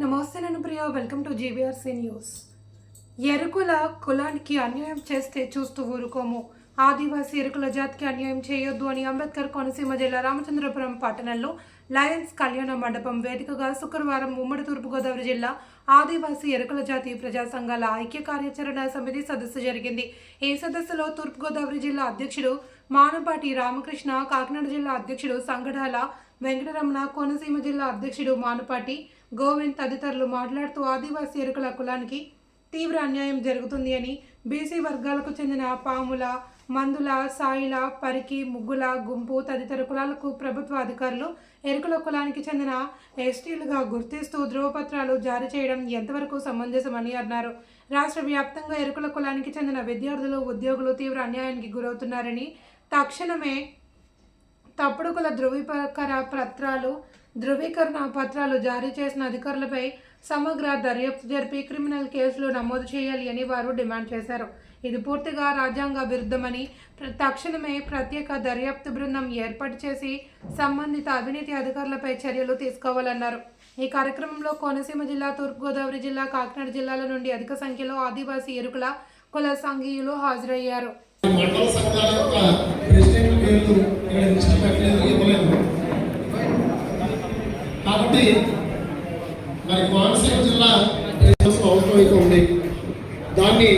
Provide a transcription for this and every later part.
నమస్తే, నేను Priya. Welcome to GVRC news. Yerukula కులానికి అన్యాయం చేస్తే చూస్తూ ఊరుకోము. ఆదివాసీ ఎరుకుల జాతికి అన్యాయం చేయొద్దు అని అంబేద్కర్ కోనసీమ జిల్లా రామచంద్రపురం పట్టణంలో లయన్స్ కళ్యాణ మండపం వేదికగా శుక్రవారం ఉమ్మడి తూర్పుగోదావరి జిల్లా ఆదివాసీ ఎరుకుల జాతి ప్రజా సంఘాల ఐక్య కార్యాచరణ సమితి సదస్సు జరిగింది. ఈ సదస్సులో తూర్పుగోదావరి జిల్లా అధ్యక్షుడు మానపాటి రామకృష్ణ, కాకినాడ జిల్లా అధ్యక్షుడు సంగడాల వెంకటరమణ, కోనసీమ జిల్లా అధ్యక్షుడు మానపాటి గోవింద్ తదితరులు మాట్లాడుతూ ఆదివాసీ ఎరుకుల కులానికి తీవ్ర అన్యాయం జరుగుతుంది అని, బీసీ వర్గాలకు చెందిన పాముల, మందుల, సాయిల, పరికి, ముగ్గుల గుంపు తదితర కులాలకు ప్రభుత్వ అధికారులు ఎరుకుల కులానికి చెందిన ఎస్టీలుగా గుర్తిస్తూ ధృవపత్రాలు జారీ చేయడం ఎంతవరకు సమంజసమని అన్నారు. రాష్ట్ర వ్యాప్తంగా ఎరుకుల కులానికి చెందిన విద్యార్థులు, ఉద్యోగులు తీవ్ర అన్యాయానికి గురవుతున్నారని, తక్షణమే తప్పుడు కుల ధృవీకరణ పత్రాలు జారీ చేసిన అధికారులపై సమగ్ర దర్యాప్తు జరిపి క్రిమినల్ కేసులు నమోదు చేయాలి అని వారు డిమాండ్ చేశారు. ఇది పూర్తిగా రాజ్యాంగ విరుద్ధమని, తక్షణమే ప్రత్యేక దర్యాప్తు బృందం ఏర్పాటు చేసి సంబంధిత అవినీతి అధికారులపై చర్యలు తీసుకోవాలన్నారు. ఈ కార్యక్రమంలో కోనసీమ జిల్లా, తూర్పుగోదావరి జిల్లా, కాకినాడ జిల్లాల నుండి అధిక సంఖ్యలో ఆదివాసీ ఎరుకుల కుల సంఘీయులు హాజరయ్యారు. కాబట్టి మరి కోనసీమ జిల్లా అవసరం అయితే ఉంది. దాన్ని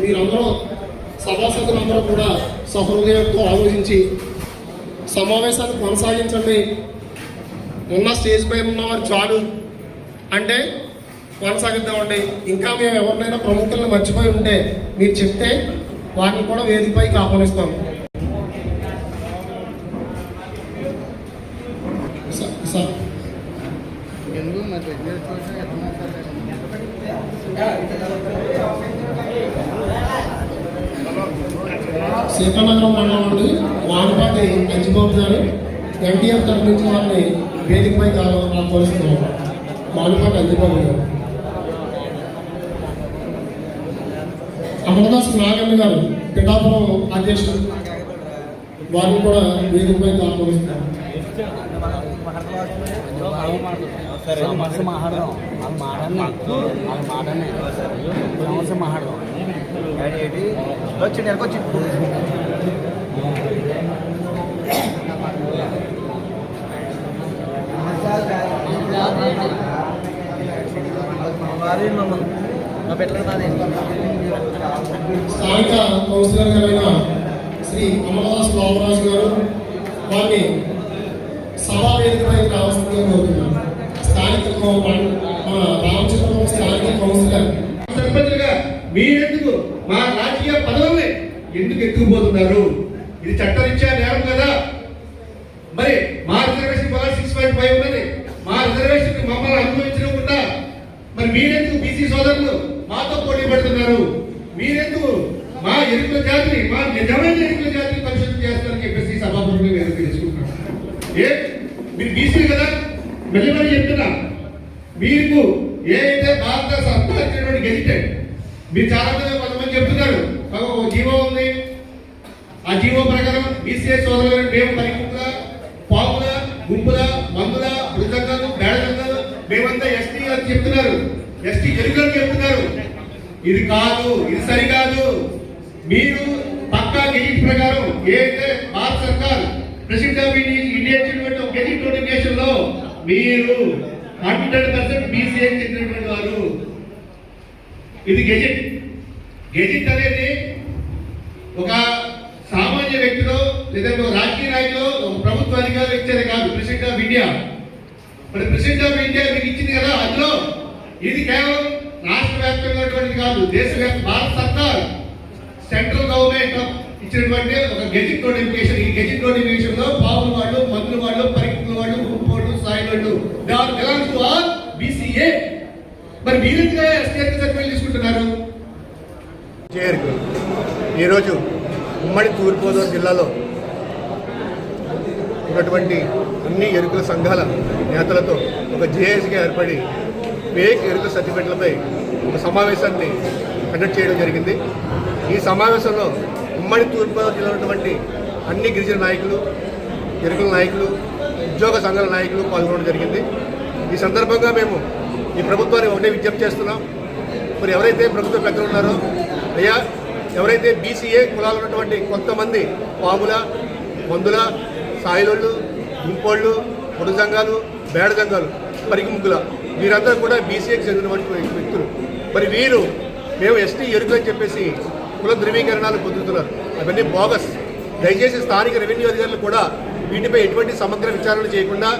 మీరందరూ సభాసదులందరూ కూడా సహృదయంతో ఆలోచించి సమావేశాన్ని కొనసాగించండి. ఉన్న స్టేజ్ పై ఉన్నవారు చాలు అంటే కొనసాగిద్దామండి. ఇంకా మేము ఎవరినైనా ప్రముఖులను మర్చిపోయి ఉంటే మీరు చెప్తే వారిని కూడా వేదికపైకి ఆహ్వానిస్తాం. సీతానగరం మండలం నుండి వానపాటి అంజిబాబు గారు ఎన్టీఆర్ తరఫు నుంచి వారిని వేదికపై ఆహ్వానిస్తున్నాం. వానపాటి అంజిబాబు గారు, అమరదాస్ నాగన్న గారు పిఠాపురం అధ్యక్షుడు, వారిని కూడా వేదికపై ఆహ్వానిస్తున్నాం. స్థానిక కౌన్సిలర్ గారైన శ్రీ అమరదాస్ బాబురాజు గారు వారిని సభా వేదికపై రావాల్సిందిగా కోరుతున్నాం. స్థానిక రామచంద్రపురం స్థానిక కౌన్సిలర్ సర్పంచ్గా మీరెందుకు మా రాజకీయ పదవుల్ని ఎందుకు ఎత్తుకుపోతున్నారు? ఇది చట్టరీత్యా నేరం కదా. మరి మా రిజర్వేషన్ 6.5 ఉన్నది. మా రిజర్వేషన్ మమ్మల్ని అనుభవించకుండా మరి మీరెందుకు బీసీ సోదరులు మాతో పోటీ పడుతున్నారు? మీరెందుకు మా ఎరుకుల జాతిని, మా నిజమైన ఎరుకుల జాతిని పరిశుద్ధం చేస్తారని చెప్పేసి సభాపూర్వకంగా నేను తెలుసుకుంటున్నాను. మీరు బీసీ కదా, మళ్ళీ చెప్తున్నా, మీకు ఏదైతే భారత సర్కార్ ఇచ్చినటువంటి గెజిటెడ్, మీరు చాలా మంది కొంతమంది చెప్తున్నారు ఒక జీవో ఉంది, ఆ జీవో ప్రకారం బీసీఏ సోదరులు మేము పరిముఖ పాముల, గుంపుల, మందుల, మృదంగాలు, బేడలు మేమంతా ఎస్టీ అని చెప్తున్నారు, ఎస్టీ ఎరుకలు చెప్తున్నారు. ఇది కాదు, ఇది సరికాదు. మీరు పక్కా గెజిట్ ప్రకారం ఏదైతే భారత సర్కార్ ప్రెసిడెంట్ ఆఫ్ ఇండియా ఇచ్చినటువంటి గెజిట్ నోటిఫికేషన్ లో మీరు 100% బీసీఏ చెందినటువంటి వారు. ఇది గెజిట్. గెజిట్ అనేది ఒక సామాన్య వ్యక్తిలో లేదంటే ఒక రాజకీయ నాయకులో ఒక ప్రభుత్వ అధికారులు ఇచ్చేది కాదు. ప్రెసిడెంట్ ఆఫ్ ఇండియా, మరి ప్రెసిడెంట్ ఆఫ్ ఇండియా మీకు ఇచ్చింది కదా, అందులో ఇది కేవలం రాష్ట్ర వ్యాప్తంగా కాదు, దేశవ్యాప్త భారత సర్కార్ సెంట్రల్ గవర్నమెంట్ ఇచ్చినటువంటి ఒక గెజిట్ నోటిఫికేషన్. ఈ గెజిట్ నోటిఫికేషన్ లో పావుల వాళ్ళు, మందుల వాళ్ళు, పరికుల వాళ్ళు, గుంపు వాళ్ళు, సాయి వాళ్ళు బిలాంగ్స్ టు ఆల్ బీసీఏ. మరి మీరెందుగా ఎస్టీ సర్టిఫికేట్ తీసుకుంటున్నారు? ఈరోజు ఉమ్మడి తూర్పుగోదావరి జిల్లాలో ఉన్నటువంటి అన్ని ఎరుకుల సంఘాల నేతలతో ఒక జేఏసీగా ఏర్పడి ఫేక్ ఎరుకుల సర్టిఫికేట్లపై ఒక సమావేశాన్ని కండక్ట్ చేయడం జరిగింది. ఈ సమావేశంలో ఉమ్మడి తూర్పుగోదావరి జిల్లాలో ఉన్నటువంటి అన్ని గిరిజన నాయకులు, ఎరుకుల నాయకులు, ఉద్యోగ సంఘాల నాయకులు పాల్గొనడం జరిగింది. ఈ సందర్భంగా మేము ఈ ప్రభుత్వాన్ని ఒకటే విజ్ఞప్తి చేస్తున్నాం. మరి ఎవరైతే ప్రభుత్వ పెద్దలు ఉన్నారో అయ్యా, ఎవరైతే బీసీఏ కులాలు ఉన్నటువంటి కొంతమంది పాముల, మందుల, సాయిలోళ్ళు, ఇంపోళ్ళు, పొడు సంఘాలు, బేడ సంఘాలు, పరికి ముగ్గుల వీరందరూ కూడా బీసీఏకి చెందినటువంటి వ్యక్తులు. మరి వీరు మేము ఎస్టీ ఎరుకు అని చెప్పేసి కుల ధృవీకరణాలు పొందుతున్నారు. అవన్నీ బోగస్. దయచేసి స్థానిక రెవెన్యూ అధికారులు కూడా వీటిపై ఎటువంటి సమగ్ర విచారణ చేయకుండా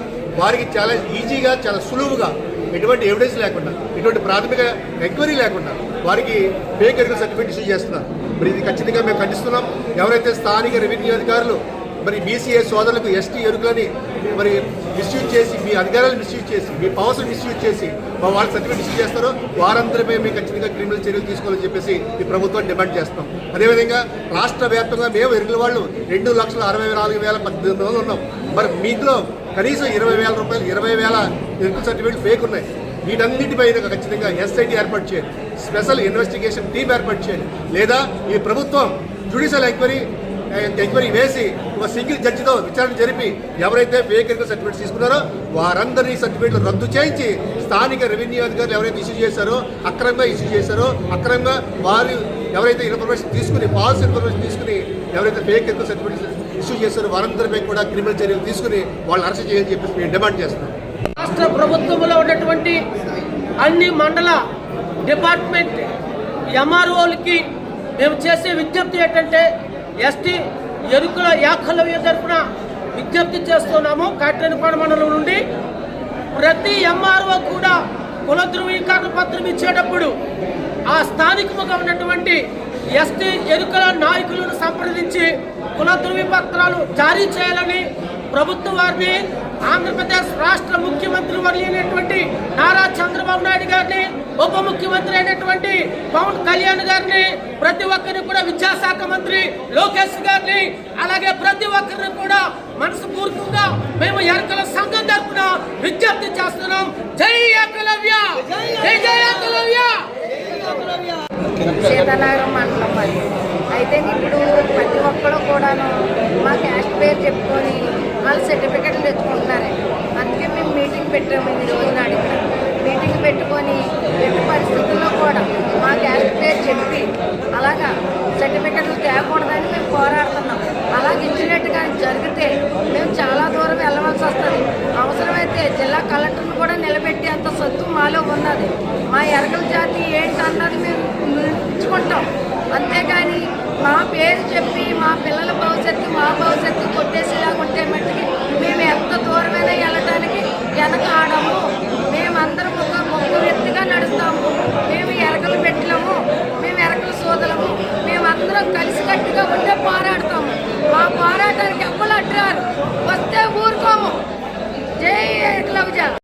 వారికి చాలా ఈజీగా, చాలా సులువుగా, ఎటువంటి ఎవిడెన్స్ లేకుండా, ఎటువంటి ప్రాథమిక ఎంక్వైరీ లేకుండా వారికి ఫేక్ ఎరుకల సర్టిఫికేట్ ఇష్యూ చేస్తున్నారు. మరి ఇది ఖచ్చితంగా మేము ఖండిస్తున్నాం. ఎవరైతే స్థానిక రెవెన్యూ అధికారులు మరి బీసీఏ సోదరులకు ఎస్టీ ఎరుకులని మరి మిస్యూజ్ చేసి, మీ అధికారాలు మిస్యూజ్ చేసి, మీ పవర్స్ మిస్యూజ్ చేసి వాళ్ళ సర్టిఫికేట్ ఇష్యూ చేస్తారో వారందరిపై మేము ఖచ్చితంగా క్రిమినల్ చర్యలు తీసుకోవాలని చెప్పేసి ఈ ప్రభుత్వాన్ని డిమాండ్ చేస్తాం. అదేవిధంగా రాష్ట్ర వ్యాప్తంగా మేము ఎరుకుల వాళ్ళు 2,64,018 ఉన్నాం. మరి మీలో కనీసం 20,000 రూపాయలు, 20,000 ఎరుకుల సర్టిఫికేట్లు ఫేక్ ఉన్నాయి. వీటన్నిటిపైన ఖచ్చితంగా ఎస్ఐటీ ఏర్పాటు చేయాలి, స్పెషల్ ఇన్వెస్టిగేషన్ టీం ఏర్పాటు చేయాలి. లేదా ఈ ప్రభుత్వం జ్యుడిషియల్ ఎంక్వైరీ వేసి ఒక సింగిల్ జడ్జితో విచారణ జరిపి ఎవరైతే ఫేక్ ఎరుకల సర్టిఫికేట్ తీసుకున్నారో వారందరినీ సర్టిఫికేట్లు రద్దు చేయించి స్థానిక రెవెన్యూ అధికారులు ఎవరైతే ఇష్యూ చేశారో, అక్రమంగా ఇష్యూ చేశారో, అక్రమంగా వారు ఎవరైతే ఇన్ఫర్మేషన్ తీసుకుని, ఫాల్స్ ఇన్ఫర్మేషన్ తీసుకుని ఎవరైతే ఫేక్ ఎరుకల సర్టిఫికేట్ ఇష్యూ చేశారో వారందరిపై కూడా క్రిమినల్ చర్యలు తీసుకుని వాళ్ళని అరెస్ట్ చేయాలని చెప్పేసి మేము డిమాండ్ చేస్తున్నాం. రాష్ట్ర ప్రభుత్వంలో ఉన్నటువంటి అన్ని మండల డిపార్ట్మెంట్ ఎంఆర్ఓలకి మేము చేసే విజ్ఞప్తి ఏంటంటే, ఎస్టీ ఎరుకుల ఏకలవ్య తరపున విజ్ఞప్తి చేస్తున్నాము. కాట్రేనిపాడు మండలం నుండి ప్రతి ఎంఆర్ఓ కూడా కుల ధృవీకరణ పత్రం ఇచ్చేటప్పుడు ఆ స్థానికంగా ఉన్నటువంటి ఎస్టీ ఎరుకుల నాయకులను సంప్రదించి కుల ధృవీపత్రాలు జారీ చేయాలని ప్రభుత్వం వారిని, ఆంధ్రప్రదేశ్ రాష్ట్ర ముఖ్యమంత్రి వర్యులైనటువంటి నారా చంద్రబాబు నాయుడు గారిని, ఉప ముఖ్యమంత్రి అయినటువంటి పవన్ కళ్యాణ్ గారిని, ప్రతి ఒక్కరిని కూడా విద్యాశాఖ మంత్రి లోకేష్ గారిని, అలాగే ప్రతి ఒక్కరిని కూడా మనస్ఫూర్తిగా మేము ఎరుకల సంఘం తరపున విజ్ఞప్తి చేస్తున్నాం. జై ఏకలవ్య, జై జై ఏకలవ్య. సీతానగరం మండలం మరి అయితే ఇప్పుడు ప్రతి ఒక్కరు కూడాను మా క్యాస్ట్ పేరు చెప్పుకొని వాళ్ళు సర్టిఫికెట్లు తెచ్చుకుంటున్నారండి. అందుకే మేము మీటింగ్ పెట్టాము. ఈ రోజున ఇక్కడ మీటింగ్ పెట్టుకొని ఎట్టి పరిస్థితుల్లో కూడా మా క్యాస్ట్ పేరు చెప్పి అలాగా సర్టిఫికెట్లు తేకూడదని మేము పోరాడుతున్నాం. అలాగే ఇచ్చినట్టుగా జరిగితే మేము చాలా దూరం వెళ్ళవలసి వస్తుంది. అవసరమైతే జిల్లా కలెక్టర్ని కూడా నిలబెట్టి అంత సత్తు మాలో ఉన్నది. మా ఎరకల జాతి ఏంటన్నది మేము ఇచ్చుకుంటాం. అంతేగాని మా పేరు చెప్పి మా పిల్లల భవిష్యత్తు, మా భవిష్యత్తు కొట్టేసేలాగా ఉంటే మట్టికి మేము ఎంత దూరమైనా వెళ్ళడానికి వెనకాడము. మేమందరం ఒక వ్యక్తిగా నడుస్తాము. మేము ఎరకలు పెట్టలేము, మేము ఎరకలు సోదలము. మేమందరం కలిసికట్టుగా ఉంటే పోరాడతాము. మా పోరాటానికి ఎవ్వరు అడ్డారు వస్తే ఊరుకోము. జై ఏకలవ్య.